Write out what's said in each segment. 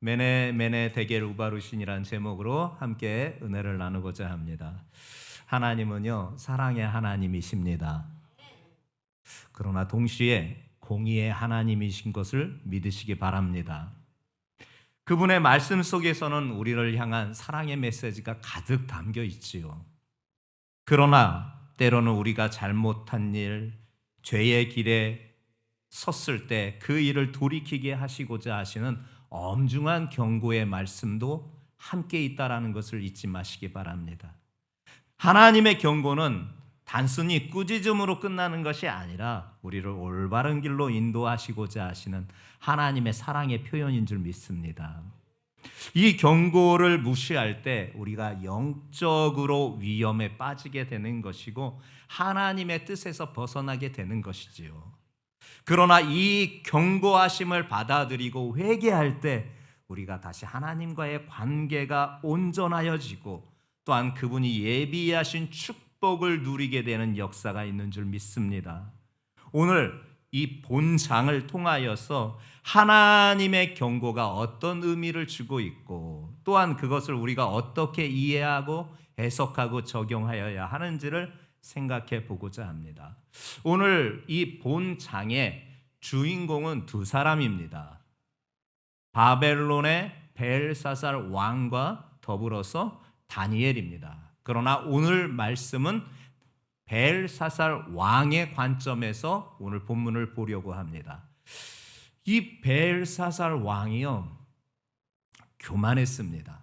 메네 데겔 우바루신이라는 제목으로 함께 은혜를 나누고자 합니다. 하나님은요, 사랑의 하나님이십니다. 그러나 동시에 공의의 하나님이신 것을 믿으시기 바랍니다. 그분의 말씀 속에서는 우리를 향한 사랑의 메시지가 가득 담겨 있지요. 그러나 때로는 우리가 잘못한 일, 죄의 길에 섰을 때 그 일을 돌이키게 하시고자 하시는 엄중한 경고의 말씀도 함께 있다라는 것을 잊지 마시기 바랍니다. 하나님의 경고는 단순히 꾸짖음으로 끝나는 것이 아니라 우리를 올바른 길로 인도하시고자 하시는 하나님의 사랑의 표현인 줄 믿습니다. 이 경고를 무시할 때 우리가 영적으로 위험에 빠지게 되는 것이고 하나님의 뜻에서 벗어나게 되는 것이지요. 그러나 이 경고하심을 받아들이고 회개할 때 우리가 다시 하나님과의 관계가 온전하여지고 또한 그분이 예비하신 축복을 누리게 되는 역사가 있는 줄 믿습니다. 오늘 이 본장을 통하여서 하나님의 경고가 어떤 의미를 주고 있고 또한 그것을 우리가 어떻게 이해하고 해석하고 적용하여야 하는지를 생각해 보고자 합니다. 오늘 이 본장의 주인공은 두 사람입니다. 바벨론의 벨사살 왕과 더불어서 다니엘입니다. 그러나 오늘 말씀은 벨사살 왕의 관점에서 오늘 본문을 보려고 합니다. 이 벨사살 왕이요, 교만했습니다.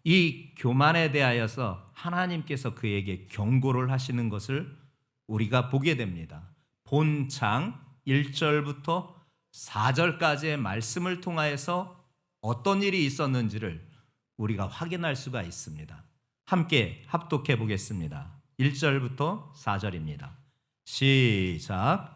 이 교만에 대하여서 하나님께서 그에게 경고를 하시는 것을 우리가 보게 됩니다. 본장 1절부터 4절까지의 말씀을 통하여서 어떤 일이 있었는지를 우리가 확인할 수가 있습니다. 함께 합독해 보겠습니다. 1절부터 4절입니다. 시작.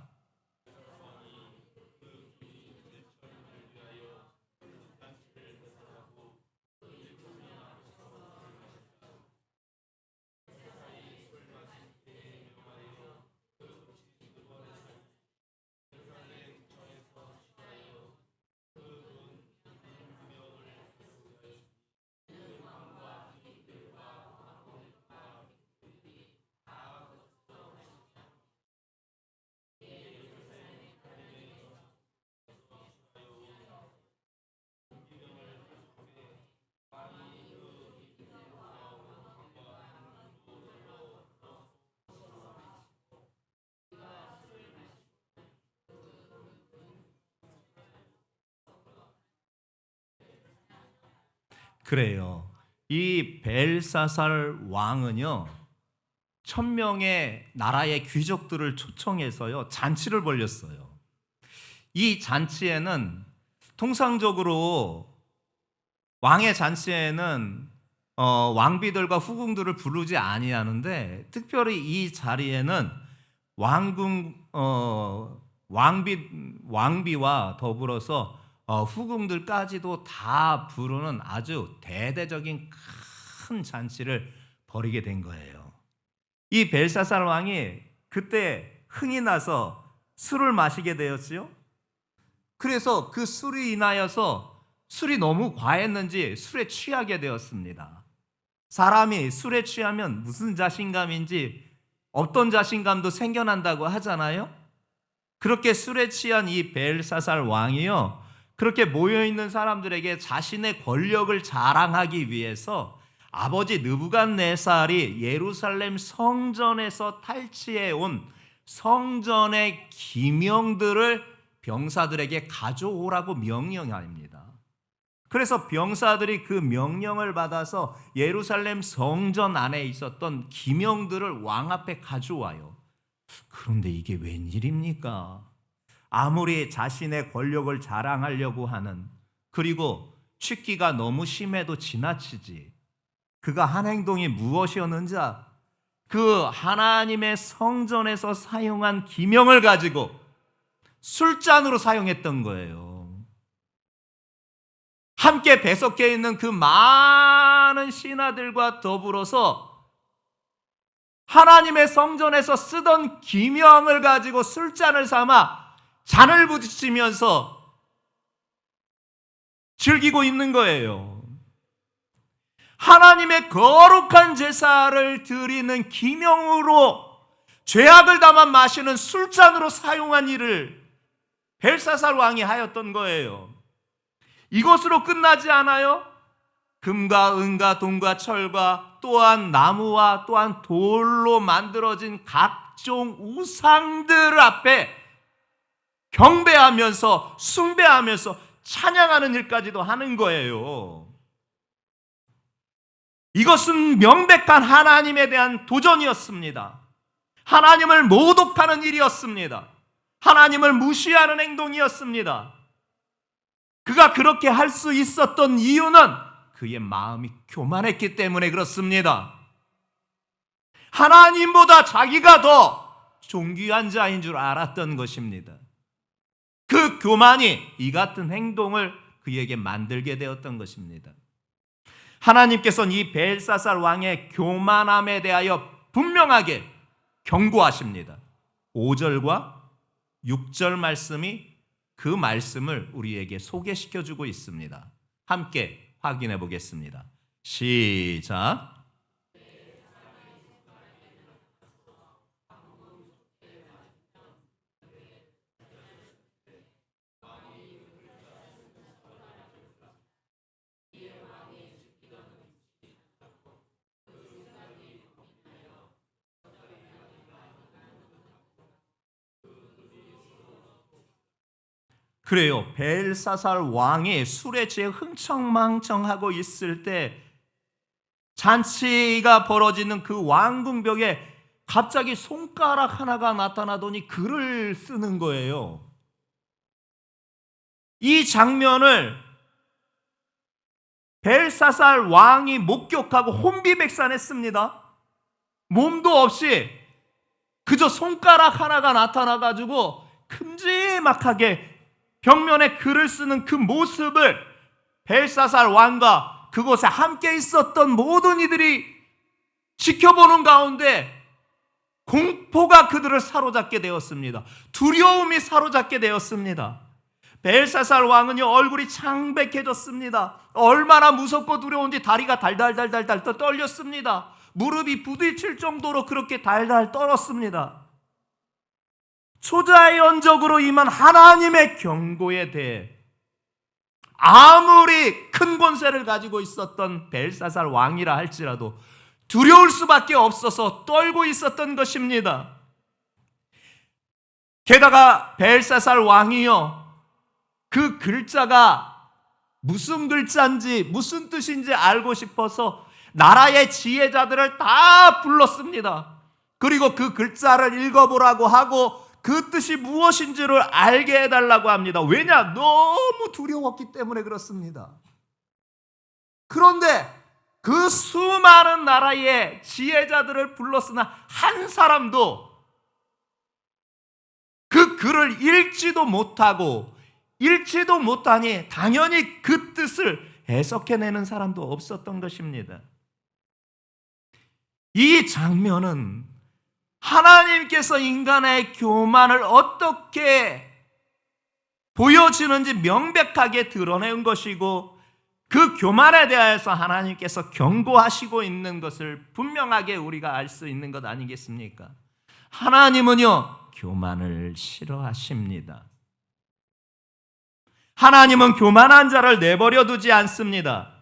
그래요. 이 벨사살 왕은요, 1000명의 나라의 귀족들을 초청해서요, 잔치를 벌였어요. 이 잔치에는 통상적으로 왕의 잔치에는 왕비들과 후궁들을 부르지 아니하는데 특별히 이 자리에는 왕비와 더불어서 후궁들까지도 다 부르는 아주 대대적인 큰 잔치를 벌이게 된 거예요. 이 벨사살 왕이 그때 흥이 나서 술을 마시게 되었지요. 그래서 그 술이 인하여서 술이 너무 과했는지 술에 취하게 되었습니다. 사람이 술에 취하면 무슨 자신감인지 어떤 자신감도 생겨난다고 하잖아요. 그렇게 술에 취한 이 벨사살 왕이요, 그렇게 모여있는 사람들에게 자신의 권력을 자랑하기 위해서 아버지 느부갓네살이 예루살렘 성전에서 탈취해 온 성전의 기명들을 병사들에게 가져오라고 명령합니다. 그래서 병사들이 그 명령을 받아서 예루살렘 성전 안에 있었던 기명들을 왕 앞에 가져와요. 그런데 이게 웬일입니까? 아무리 자신의 권력을 자랑하려고 하는, 그리고 취기가 너무 심해도 지나치지, 그가 한 행동이 무엇이었는지 그 하나님의 성전에서 사용한 기명을 가지고 술잔으로 사용했던 거예요. 함께 배석해 있는 그 많은 신하들과 더불어서 하나님의 성전에서 쓰던 기명을 가지고 술잔을 삼아 잔을 부딪히면서 즐기고 있는 거예요. 하나님의 거룩한 제사를 드리는 기명으로 죄악을 담아 마시는 술잔으로 사용한 일을 벨사살 왕이 하였던 거예요. 이것으로 끝나지 않아요. 금과 은과 동과 철과 또한 나무와 또한 돌로 만들어진 각종 우상들 앞에 경배하면서 숭배하면서 찬양하는 일까지도 하는 거예요. 이것은 명백한 하나님에 대한 도전이었습니다. 하나님을 모독하는 일이었습니다. 하나님을 무시하는 행동이었습니다. 그가 그렇게 할 수 있었던 이유는 그의 마음이 교만했기 때문에 그렇습니다. 하나님보다 자기가 더 존귀한 자인 줄 알았던 것입니다. 그 교만이 이 같은 행동을 그에게 만들게 되었던 것입니다. 하나님께서는 이 벨사살 왕의 교만함에 대하여 분명하게 경고하십니다. 5절과 6절 말씀이 그 말씀을 우리에게 소개시켜주고 있습니다. 함께 확인해 보겠습니다. 시작. 그래요. 벨사살 왕이 술에 취해 흥청망청하고 있을 때 잔치가 벌어지는 그 왕궁벽에 갑자기 손가락 하나가 나타나더니 글을 쓰는 거예요. 이 장면을 벨사살 왕이 목격하고 혼비백산했습니다. 몸도 없이 그저 손가락 하나가 나타나가지고 큼지막하게 벽면에 글을 쓰는 그 모습을 벨사살 왕과 그곳에 함께 있었던 모든 이들이 지켜보는 가운데 공포가 그들을 사로잡게 되었습니다. 두려움이 사로잡게 되었습니다. 벨사살 왕은요, 얼굴이 창백해졌습니다. 얼마나 무섭고 두려운지 다리가 달달달달달 떨렸습니다. 무릎이 부딪힐 정도로 그렇게 달달 떨었습니다. 초자연적으로 임한 하나님의 경고에 대해 아무리 큰 권세를 가지고 있었던 벨사살 왕이라 할지라도 두려울 수밖에 없어서 떨고 있었던 것입니다. 게다가 벨사살 왕이요, 그 글자가 무슨 글자인지 무슨 뜻인지 알고 싶어서 나라의 지혜자들을 다 불렀습니다. 그리고 그 글자를 읽어보라고 하고 그 뜻이 무엇인지를 알게 해달라고 합니다. 왜냐? 너무 두려웠기 때문에 그렇습니다. 그런데 그 수많은 나라의 지혜자들을 불렀으나 한 사람도 그 글을 읽지도 못하고 읽지도 못하니 당연히 그 뜻을 해석해내는 사람도 없었던 것입니다. 이 장면은 하나님께서 인간의 교만을 어떻게 보여주는지 명백하게 드러낸 것이고 그 교만에 대해서 하나님께서 경고하시고 있는 것을 분명하게 우리가 알 수 있는 것 아니겠습니까? 하나님은요, 교만을 싫어하십니다. 하나님은 교만한 자를 내버려 두지 않습니다.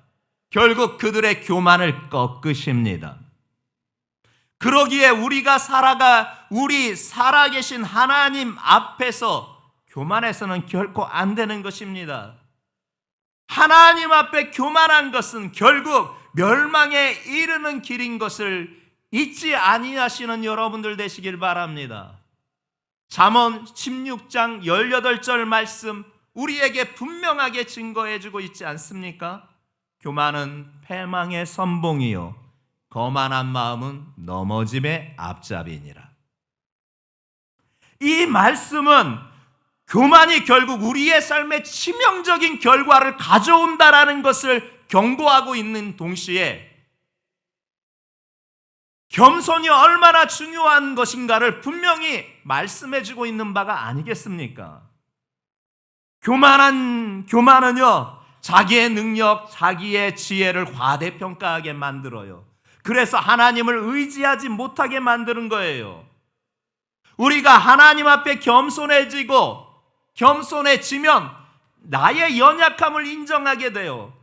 결국 그들의 교만을 꺾으십니다. 그러기에 우리 살아계신 하나님 앞에서 교만해서는 결코 안 되는 것입니다. 하나님 앞에 교만한 것은 결국 멸망에 이르는 길인 것을 잊지 아니하시는 여러분들 되시길 바랍니다. 잠언 16장 18절 말씀 우리에게 분명하게 증거해주고 있지 않습니까? 교만은 패망의 선봉이요 거만한 마음은 넘어짐의 앞잡이니라. 이 말씀은 교만이 결국 우리의 삶에 치명적인 결과를 가져온다라는 것을 경고하고 있는 동시에 겸손이 얼마나 중요한 것인가를 분명히 말씀해주고 있는 바가 아니겠습니까? 교만은요, 자기의 능력, 자기의 지혜를 과대평가하게 만들어요. 그래서 하나님을 의지하지 못하게 만드는 거예요. 우리가 하나님 앞에 겸손해지면 나의 연약함을 인정하게 돼요.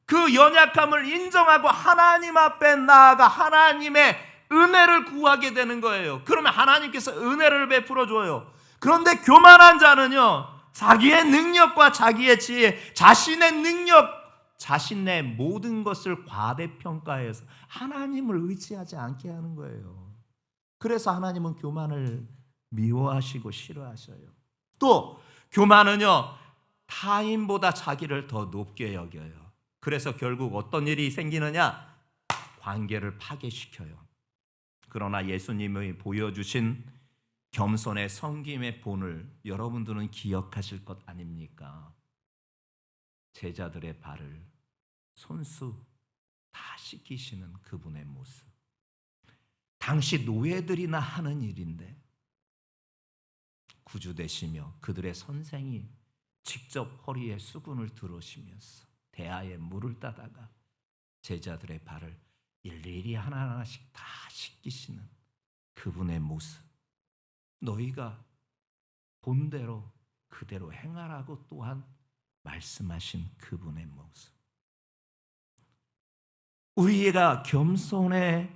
그 연약함을 인정하고 하나님 앞에 나아가 하나님의 은혜를 구하게 되는 거예요. 그러면 하나님께서 은혜를 베풀어 줘요. 그런데 교만한 자는요, 자기의 능력과 자기의 지혜, 자신의 능력, 자신의 모든 것을 과대평가해서 하나님을 의지하지 않게 하는 거예요. 그래서 하나님은 교만을 미워하시고 싫어하셔요. 또 교만은요, 타인보다 자기를 더 높게 여겨요. 그래서 결국 어떤 일이 생기느냐? 관계를 파괴시켜요. 그러나 예수님이 보여주신 겸손의 섬김의 본을 여러분들은 기억하실 것 아닙니까? 제자들의 발을 손수 다 씻기시는 그분의 모습. 당시 노예들이나 하는 일인데 구주 되시며 그들의 선생이 직접 허리에 수건을 들으시면서 대야에 물을 따다가 제자들의 발을 일일이 하나하나씩 다 씻기시는 그분의 모습. 너희가 본대로 그대로 행하라고 또한 말씀하신 그분의 모습. 우리가 겸손의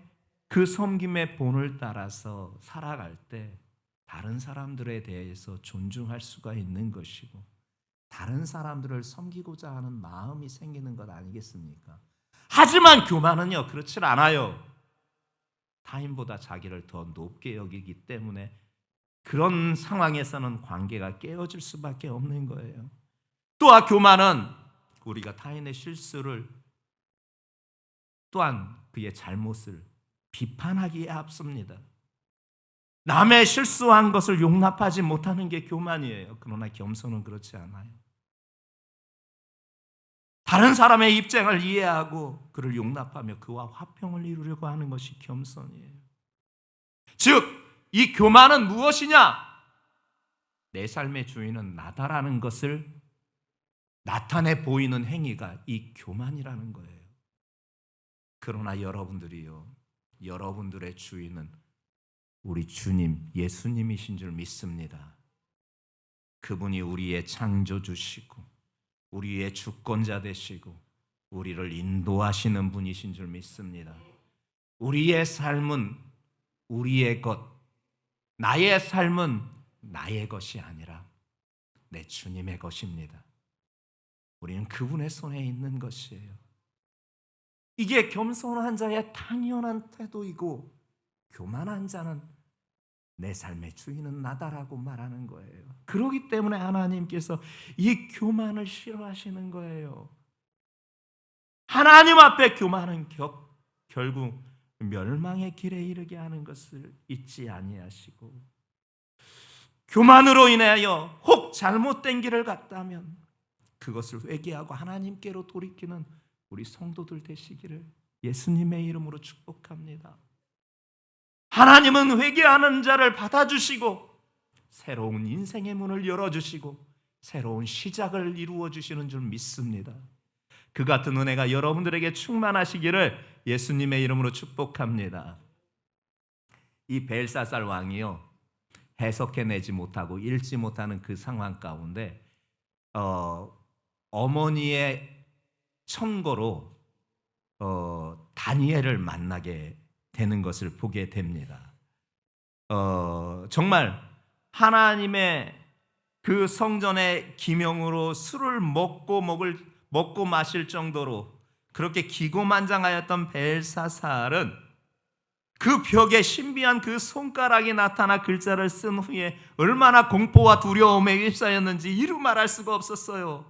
그 섬김의 본을 따라서 살아갈 때 다른 사람들에 대해서 존중할 수가 있는 것이고 다른 사람들을 섬기고자 하는 마음이 생기는 것 아니겠습니까? 하지만 교만은요, 그렇지 않아요. 타인보다 자기를 더 높게 여기기 때문에 그런 상황에서는 관계가 깨어질 수밖에 없는 거예요. 또한 교만은 우리가 타인의 실수를 또한 그의 잘못을 비판하기에 앞섭니다. 남의 실수한 것을 용납하지 못하는 게 교만이에요. 그러나 겸손은 그렇지 않아요. 다른 사람의 입장을 이해하고 그를 용납하며 그와 화평을 이루려고 하는 것이 겸손이에요. 즉, 이 교만은 무엇이냐? 내 삶의 주인은 나다라는 것을 나타내 보이는 행위가 이 교만이라는 거예요. 그러나 여러분들이요, 여러분들의 주인은 우리 주님 예수님이신 줄 믿습니다. 그분이 우리의 창조주시고 우리의 주권자 되시고 우리를 인도하시는 분이신 줄 믿습니다. 우리의 삶은 우리의 것, 나의 삶은 나의 것이 아니라 내 주님의 것입니다. 우리는 그분의 손에 있는 것이에요. 이게 겸손한 자의 당연한 태도이고 교만한 자는 내 삶의 주인은 나다라고 말하는 거예요. 그렇기 때문에 하나님께서 이 교만을 싫어하시는 거예요. 하나님 앞에 교만은 결국 멸망의 길에 이르게 하는 것을 잊지 아니하시고 교만으로 인하여 혹 잘못된 길을 갔다면 그것을 회개하고 하나님께로 돌이키는 우리 성도들 되시기를 예수님의 이름으로 축복합니다. 하나님은 회개하는 자를 받아주시고 새로운 인생의 문을 열어주시고 새로운 시작을 이루어주시는 줄 믿습니다. 그 같은 은혜가 여러분들에게 충만하시기를 예수님의 이름으로 축복합니다. 이 벨사살 왕이요, 해석해내지 못하고 읽지 못하는 그 상황 가운데 어머니의 청고로 다니엘을 만나게 되는 것을 보게 됩니다. 정말 하나님의 그 성전의 기명으로 술을 먹고 마실 정도로 그렇게 기고만장하였던 벨사살은 그 벽에 신비한 그 손가락이 나타나 글자를 쓴 후에 얼마나 공포와 두려움에 휩싸였는지 이루 말할 수가 없었어요.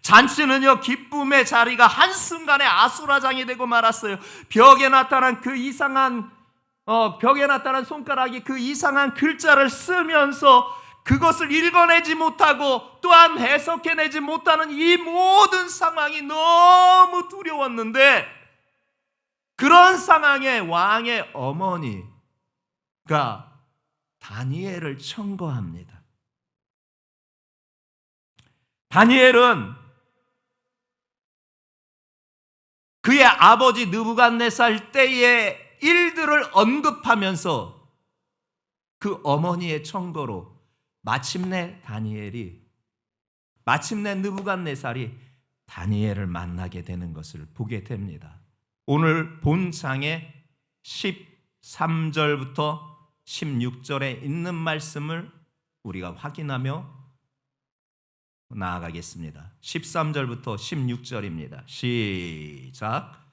잔치는요, 기쁨의 자리가 한순간에 아수라장이 되고 말았어요. 벽에 나타난 손가락이 그 이상한 글자를 쓰면서 그것을 읽어내지 못하고 또한 해석해내지 못하는 이 모든 상황이 너무 두려웠는데 그런 상황에 왕의 어머니가 다니엘을 청거합니다. 다니엘은 그의 아버지 느부갓네살 때의 일들을 언급하면서 그 어머니의 청거로 마침내 느부갓네살이 다니엘을 만나게 되는 것을 보게 됩니다. 오늘 본장의 13절부터 16절에 있는 말씀을 우리가 확인하며 나아가겠습니다. 13절부터 16절입니다. 시작.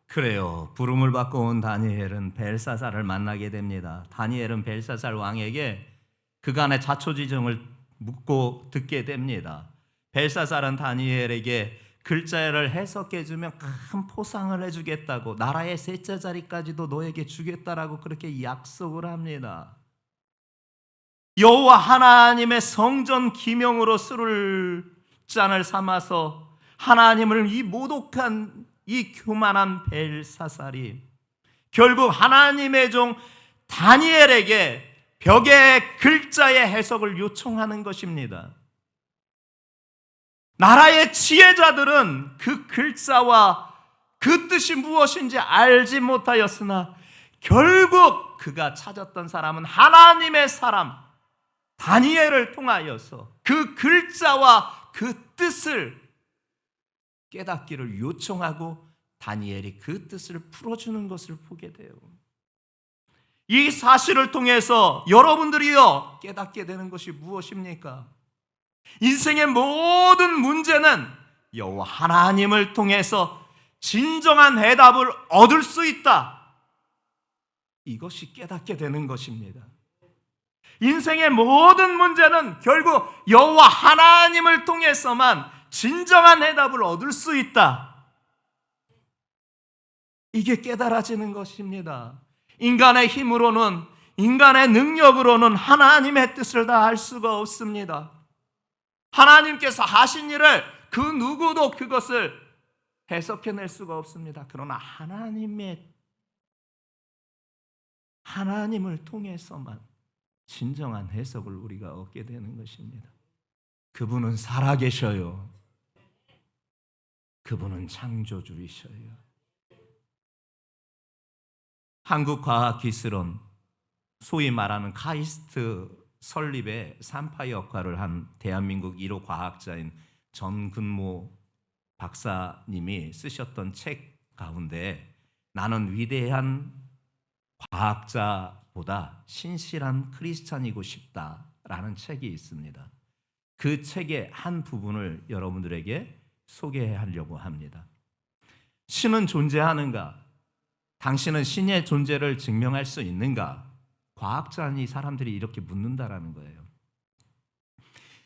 그래요. 부름을 받고 온 다니엘은 벨사살을 만나게 됩니다. 다니엘은 벨사살 왕에게 그간의 자초지종을 묻고 듣게 됩니다. 벨사살은 다니엘에게 글자를 해석해 주면 큰 포상을 해주겠다고, 나라의 셋째 자리까지도 너에게 주겠다라고 그렇게 약속을 합니다. 여호와 하나님의 성전 기명으로 술을 잔을 삼아서 하나님을 이 모독한 이 교만한 벨사살이 결국 하나님의 종 다니엘에게 벽의 글자의 해석을 요청하는 것입니다. 나라의 지혜자들은 그 글자와 그 뜻이 무엇인지 알지 못하였으나 결국 그가 찾았던 사람은 하나님의 사람 다니엘을 통하여서 그 글자와 그 뜻을 깨닫기를 요청하고 다니엘이 그 뜻을 풀어주는 것을 보게 돼요. 이 사실을 통해서 여러분들이요 깨닫게 되는 것이 무엇입니까? 인생의 모든 문제는 여호와 하나님을 통해서 진정한 해답을 얻을 수 있다. 이것이 깨닫게 되는 것입니다. 인생의 모든 문제는 결국 여호와 하나님을 통해서만 진정한 해답을 얻을 수 있다. 이게 깨달아지는 것입니다. 인간의 힘으로는, 인간의 능력으로는 하나님의 뜻을 다 알 수가 없습니다. 하나님께서 하신 일을 그 누구도 그것을 해석해낼 수가 없습니다. 그러나 하나님을 통해서만 진정한 해석을 우리가 얻게 되는 것입니다. 그분은 살아계셔요. 그분은 창조주이셔요. 한국과학기술원, 소위 말하는 카이스트 설립의 산파 역할을 한 대한민국 1호 과학자인 전근모 박사님이 쓰셨던 책 가운데 나는 위대한 과학자보다 신실한 크리스찬이고 싶다라는 책이 있습니다. 그 책의 한 부분을 여러분들에게 소개하려고 합니다. 신은 존재하는가? 당신은 신의 존재를 증명할 수 있는가? 과학자니 사람들이 이렇게 묻는다라는 거예요.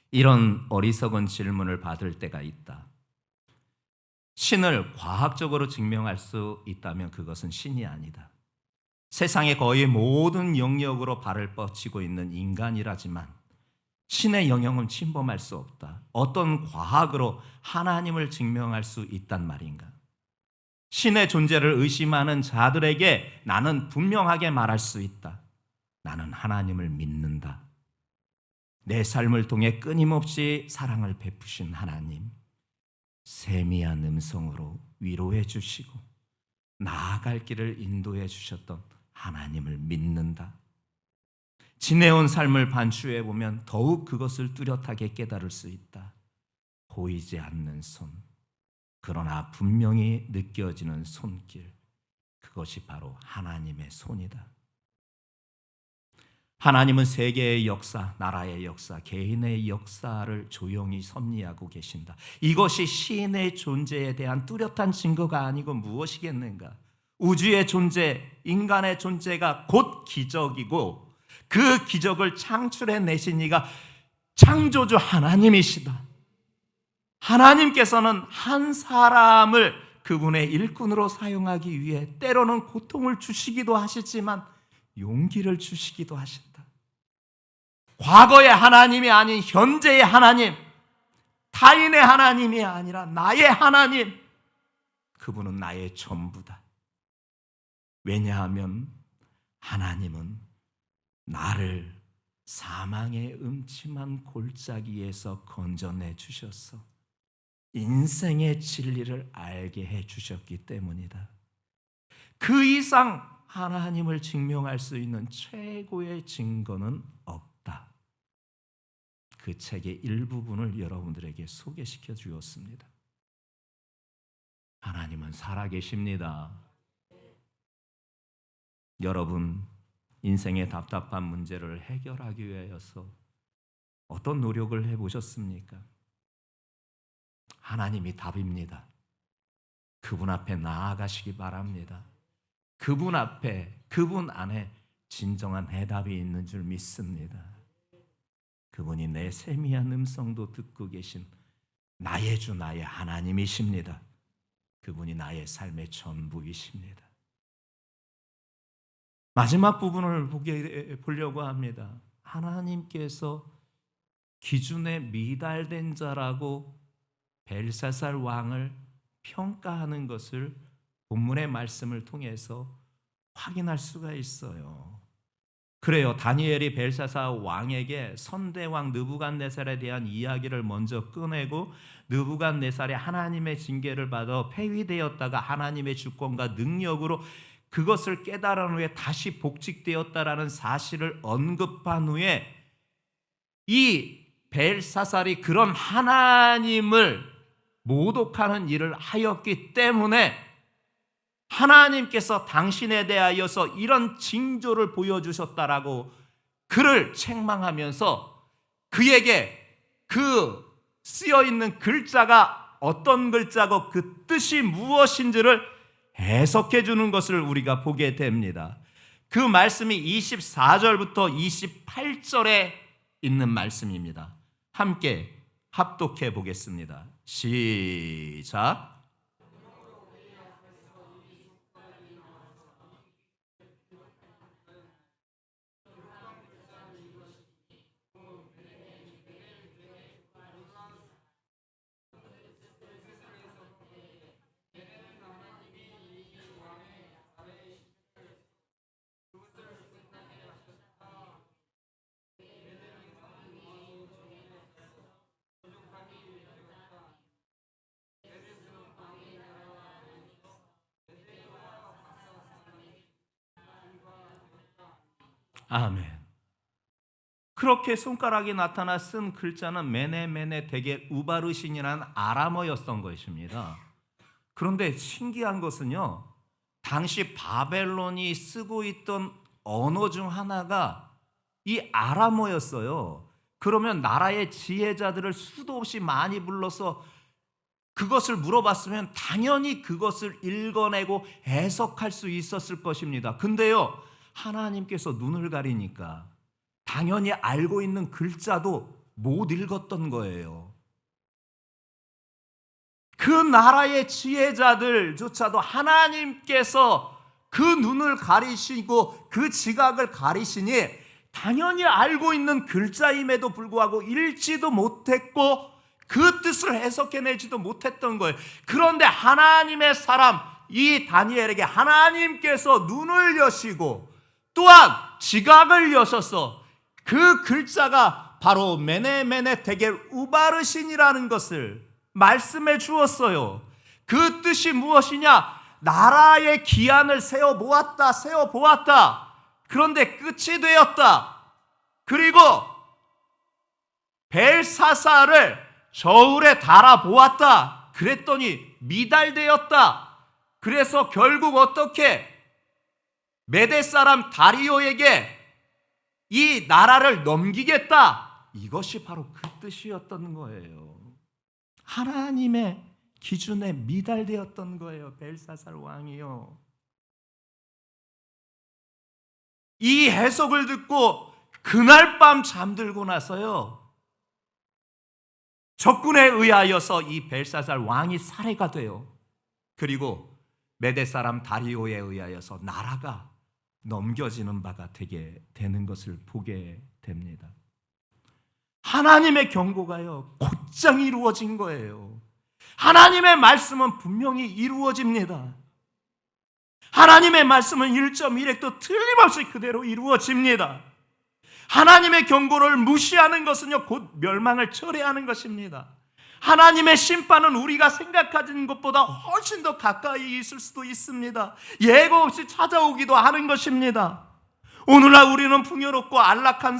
이런 어리석은 질문을 받을 때가 있다. 신을 과학적으로 증명할 수 있다면 그것은 신이 아니다. 세상의 거의 모든 영역으로 발을 뻗치고 있는 인간이라지만 신의 영역은 침범할 수 없다. 어떤 과학으로 하나님을 증명할 수 있단 말인가? 신의 존재를 의심하는 자들에게 나는 분명하게 말할 수 있다. 나는 하나님을 믿는다. 내 삶을 통해 끊임없이 사랑을 베푸신 하나님, 세미한 음성으로 위로해 주시고 나아갈 길을 인도해 주셨던 하나님을 믿는다. 지내온 삶을 반추해 보면 더욱 그것을 뚜렷하게 깨달을 수 있다. 보이지 않는 손, 그러나 분명히 느껴지는 손길, 그것이 바로 하나님의 손이다. 하나님은 세계의 역사, 나라의 역사, 개인의 역사를 조용히 섭리하고 계신다. 이것이 신의 존재에 대한 뚜렷한 증거가 아니고 무엇이겠는가? 우주의 존재, 인간의 존재가 곧 기적이고 그 기적을 창출해내신 이가 창조주 하나님이시다. 하나님께서는 한 사람을 그분의 일꾼으로 사용하기 위해 때로는 고통을 주시기도 하시지만 용기를 주시기도 하신다. 과거의 하나님이 아닌 현재의 하나님, 타인의 하나님이 아니라 나의 하나님, 그분은 나의 전부다. 왜냐하면 하나님은 나를 사망의 음침한 골짜기에서 건져내 주셨어. 인생의 진리를 알게 해 주셨기 때문이다. 그 이상 하나님을 증명할 수 있는 최고의 증거는 없다. 그 책의 일부분을 여러분들에게 소개시켜 주었습니다. 하나님은 살아계십니다. 여러분, 인생의 답답한 문제를 해결하기 위해서 어떤 노력을 해보셨습니까? 하나님이 답입니다. 그분 앞에 나아가시기 바랍니다. 그분 앞에, 그분 안에 진정한 해답이 있는 줄 믿습니다. 그분이 내 세미한 음성도 듣고 계신 나의 주, 나의 하나님이십니다. 그분이 나의 삶의 전부이십니다. 마지막 부분을 보려고 합니다. 하나님께서 기준에 미달된 자라고 벨사살 왕을 평가하는 것을 본문의 말씀을 통해서 확인할 수가 있어요. 그래요. 다니엘이 벨사살 왕에게 선대왕 느부갓네살에 대한 이야기를 먼저 꺼내고 느부갓네살이 하나님의 징계를 받아 폐위되었다가 하나님의 주권과 능력으로 그것을 깨달은 후에 다시 복직되었다라는 사실을 언급한 후에 이 벨사살이 그런 하나님을 모독하는 일을 하였기 때문에 하나님께서 당신에 대하여서 이런 징조를 보여주셨다라고 그를 책망하면서 그에게 그 쓰여있는 글자가 어떤 글자고 그 뜻이 무엇인지를 해석해 주는 것을 우리가 보게 됩니다. 그 말씀이 24절부터 28절에 있는 말씀입니다. 함께 합독해 보겠습니다. 시작. 아멘. 그렇게 손가락이 나타나 쓴 글자는 메네메네 대개 우바르신이라는 아람어였던 것입니다. 그런데 신기한 것은요, 당시 바벨론이 쓰고 있던 언어 중 하나가 이 아람어였어요. 그러면 나라의 지혜자들을 수도 없이 많이 불러서 그것을 물어봤으면 당연히 그것을 읽어내고 해석할 수 있었을 것입니다. 근데요, 하나님께서 눈을 가리니까 당연히 알고 있는 글자도 못 읽었던 거예요. 그 나라의 지혜자들조차도 하나님께서 그 눈을 가리시고 그 지각을 가리시니 당연히 알고 있는 글자임에도 불구하고 읽지도 못했고 그 뜻을 해석해내지도 못했던 거예요. 그런데 하나님의 사람 이 다니엘에게 하나님께서 눈을 여시고 또한 지각을 여셔서 그 글자가 바로 메네메네 데겔 우바르신이라는 것을 말씀해 주었어요. 그 뜻이 무엇이냐? 나라의 기한을 세워보았다. 그런데 끝이 되었다. 그리고 벨사살을 저울에 달아보았다. 그랬더니 미달되었다. 그래서 결국 어떻게 메대 사람 다리오에게 이 나라를 넘기겠다. 이것이 바로 그 뜻이었던 거예요. 하나님의 기준에 미달되었던 거예요. 벨사살 왕이요. 이 해석을 듣고 그날 밤 잠들고 나서요, 적군에 의하여서 이 벨사살 왕이 살해가 돼요. 그리고 메대 사람 다리오에 의하여서 나라가 넘겨지는 바가 되게 되는 것을 보게 됩니다. 하나님의 경고가요, 곧장 이루어진 거예요. 하나님의 말씀은 분명히 이루어집니다. 하나님의 말씀은 1.1획도 틀림없이 그대로 이루어집니다. 하나님의 경고를 무시하는 것은요, 곧 멸망을 철회하는 것입니다. 하나님의 심판은 우리가 생각하는 것보다 훨씬 더 가까이 있을 수도 있습니다. 예고 없이 찾아오기도 하는 것입니다. 오늘날 우리는 풍요롭고 안락한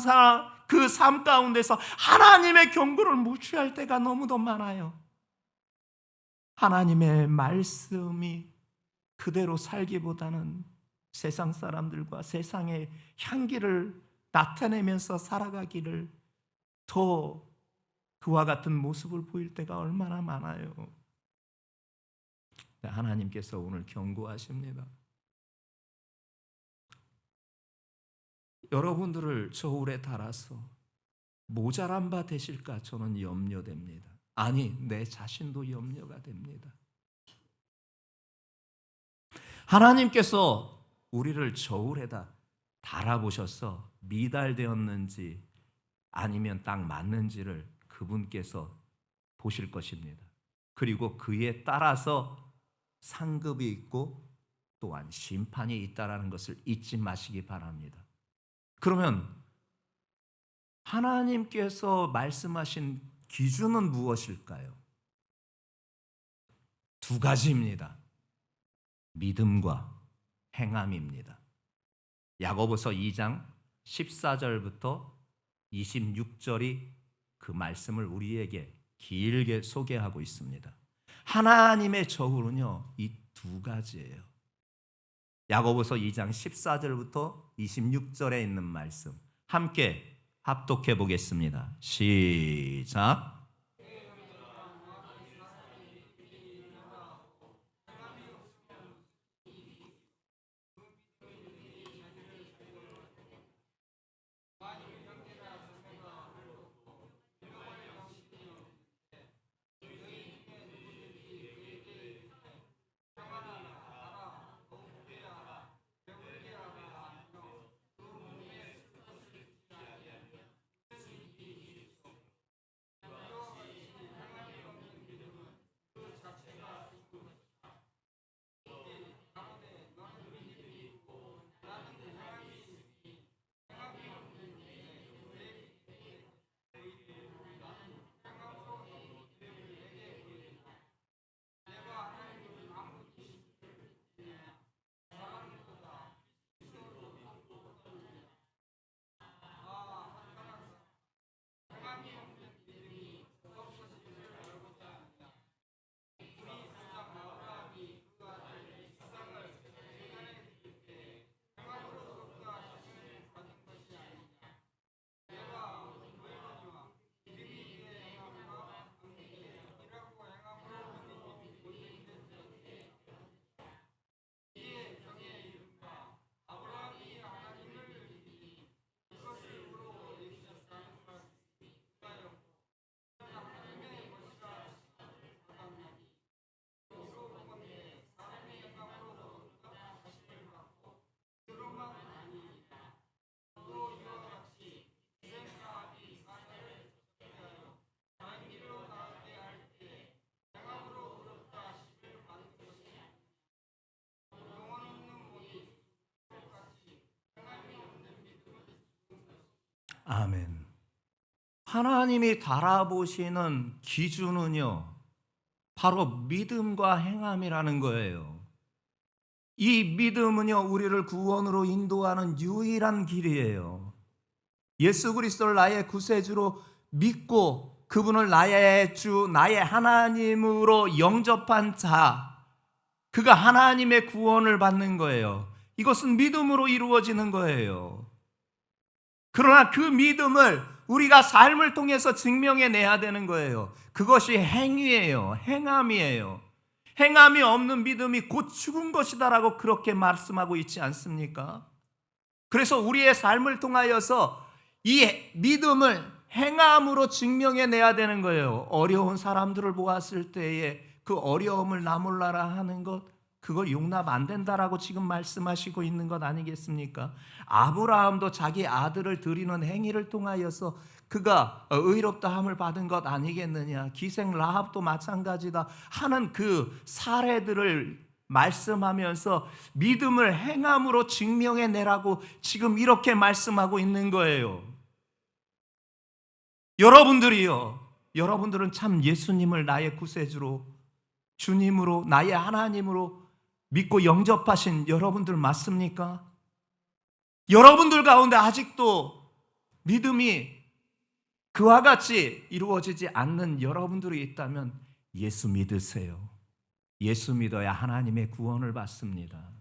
그 삶 가운데서 하나님의 경고를 무시할 때가 너무도 많아요. 하나님의 말씀이 그대로 살기보다는 세상 사람들과 세상의 향기를 나타내면서 살아가기를 더 그와 같은 모습을 보일 때가 얼마나 많아요. 하나님께서 오늘 경고하십니다. 여러분들을 저울에 달아서 모자란 바 되실까 저는 염려됩니다. 아니, 내 자신도 염려가 됩니다. 하나님께서 우리를 저울에다 달아보셔서 미달되었는지 아니면 딱 맞는지를 그분께서 보실 것입니다. 그리고 그에 따라서 상급이 있고 또한 심판이 있다라는 것을 잊지 마시기 바랍니다. 그러면 하나님께서 말씀하신 기준은 무엇일까요? 두 가지입니다. 믿음과 행함입니다. 야고보서 2장 14절부터 26절이 그 말씀을 우리에게 길게 소개하고 있습니다. 하나님의 저울은요, 이 두 가지예요. 야고보서 2장 14절부터 26절에 있는 말씀 함께 합독해 보겠습니다. 시작. 아멘. 하나님이 달아보시는 기준은요, 바로 믿음과 행함이라는 거예요. 이 믿음은요, 우리를 구원으로 인도하는 유일한 길이에요. 예수 그리스도를 나의 구세주로 믿고 그분을 나의 주, 나의 하나님으로 영접한 자, 그가 하나님의 구원을 받는 거예요. 이것은 믿음으로 이루어지는 거예요. 그러나 그 믿음을 우리가 삶을 통해서 증명해내야 되는 거예요. 그것이 행위예요. 행함이에요. 행함이 없는 믿음이 곧 죽은 것이다라고 그렇게 말씀하고 있지 않습니까? 그래서 우리의 삶을 통하여서 이 믿음을 행함으로 증명해내야 되는 거예요. 어려운 사람들을 보았을 때에 그 어려움을 나 몰라라 하는 것, 그걸 용납 안 된다라고 지금 말씀하시고 있는 것 아니겠습니까? 아브라함도 자기 아들을 드리는 행위를 통하여서 그가 의롭다함을 받은 것 아니겠느냐? 기생 라합도 마찬가지다 하는 그 사례들을 말씀하면서 믿음을 행함으로 증명해내라고 지금 이렇게 말씀하고 있는 거예요. 여러분들은 참 예수님을 나의 구세주로, 주님으로, 나의 하나님으로 믿고 영접하신 여러분들 맞습니까? 여러분들 가운데 아직도 믿음이 그와 같이 이루어지지 않는 여러분들이 있다면 예수 믿으세요. 예수 믿어야 하나님의 구원을 받습니다.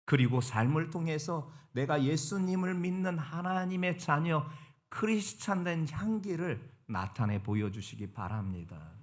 그리고 삶을 통해서 내가 예수님을 믿는 하나님의 자녀, 크리스찬된 향기를 나타내 보여주시기 바랍니다.